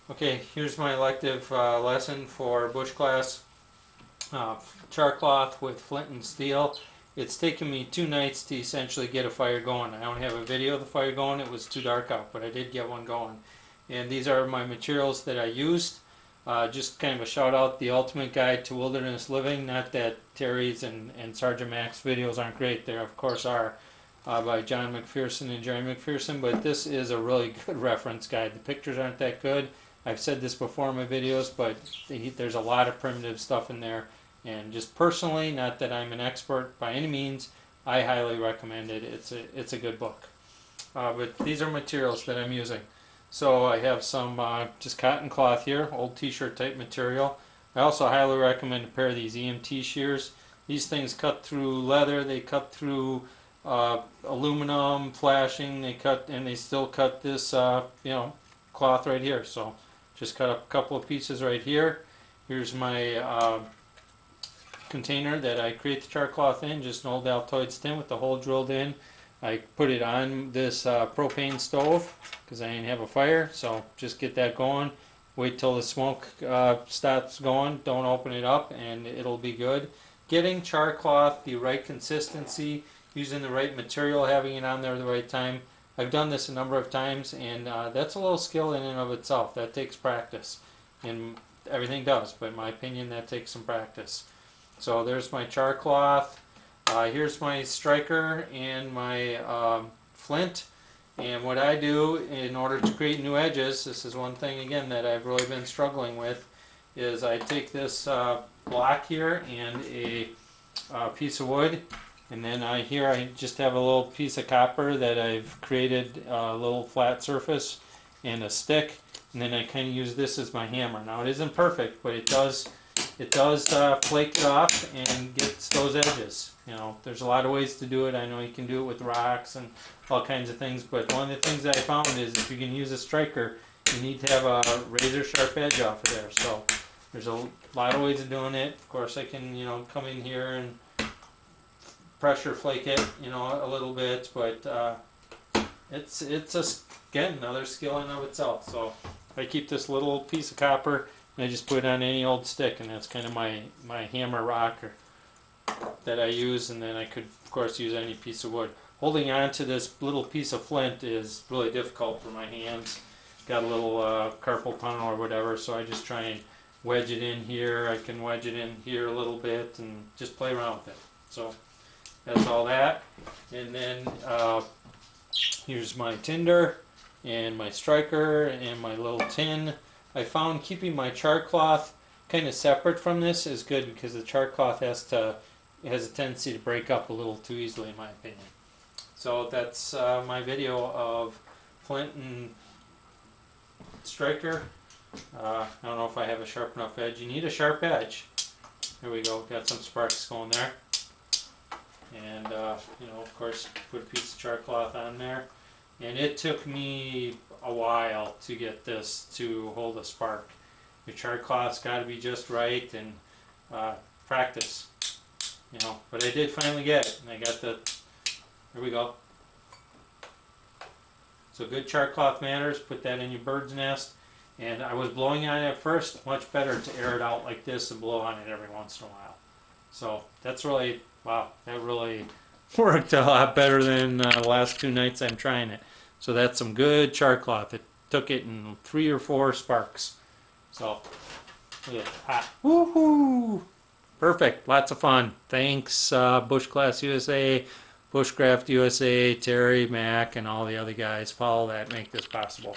Okay, here's my elective lesson for Bushclass Charclothe with flint and steel. It's taken me 2 nights to essentially get a fire going. I don't have a video of the fire going, it was too dark out, but I did get one going. And these are my materials that I used. Just kind of a shout out, The Ultimate Guide to Wilderness Living. Not that Terry's and Sergeant Mac's videos aren't great, they of course are, by John McPherson and Jerry McPherson, but this is a really good reference guide. The pictures aren't that good. I've said this before in my videos, but there's a lot of primitive stuff in there, and just personally, not that I'm an expert by any means, I highly recommend it. It's a good book. But these are materials that I'm using. So I have some just cotton cloth here, old t-shirt type material. I also highly recommend a pair of these EMT shears. These things cut through leather, they cut through aluminum, flashing, they cut, and they still cut this cloth right here. So just cut up a couple of pieces right here. Here's my container that I create the Charclothe in, just an old Altoids tin with the hole drilled in. I put it on this propane stove because I didn't have a fire, so just get that going. Wait till the smoke stops going, don't open it up, and it'll be good. Getting Charclothe the right consistency, using the right material, having it on there the right time. I've done this a number of times, and that's a little skill in and of itself. That takes practice, and everything does, but in my opinion that takes some practice. So there's my Charclothe. Here's my striker and my flint, and what I do in order to create new edges, this is one thing again that I've really been struggling with, is I take this block here and a piece of wood, and then here I just have a little piece of copper that I've created, a little flat surface and a stick, and then I kind of use this as my hammer. Now it isn't perfect, but it does flake it off and gets those edges. You know, there's a lot of ways to do it. I know you can do it with rocks and all kinds of things, but one of the things that I found is if you can use a striker, you need to have a razor sharp edge off of there. So there's a lot of ways of doing it. Of course I can, come in here and pressure flake it, a little bit, but it's again another skill in and of itself. So I keep this little piece of copper and I just put it on any old stick, and that's kind of my hammer rocker that I use, and then I could of course use any piece of wood. Holding on to this little piece of flint is really difficult for my hands. Got a little carpal tunnel or whatever, so I just try and wedge it in here. I can wedge it in here a little bit and just play around with it. So that's all that. And then here's my tinder and my striker and my little tin. I found keeping my Charclothe kind of separate from this is good because the Charclothe has a tendency to break up a little too easily, in my opinion. So that's my video of flint and striker. I don't know if I have a sharp enough edge. You need a sharp edge. There we go. Got some sparks going there. And of course, put a piece of Charclothe on there. And it took me a while to get this to hold a spark. Your Charclothe's got to be just right, and practice. But I did finally get it, and I got the. There we go. So good Charclothe matters. Put that in your bird's nest. And I was blowing on it at first. Much better to air it out like this and blow on it every once in a while. So that's really, wow, that really worked a lot better than the last 2 nights I'm trying it. So that's some good Charclothe. It took it in 3 or 4 sparks. So, look at that. Woohoo! Perfect. Lots of fun. Thanks, Bushclass USA, Bushcraft USA, Terry, Mac, and all the other guys. Follow that, make this possible.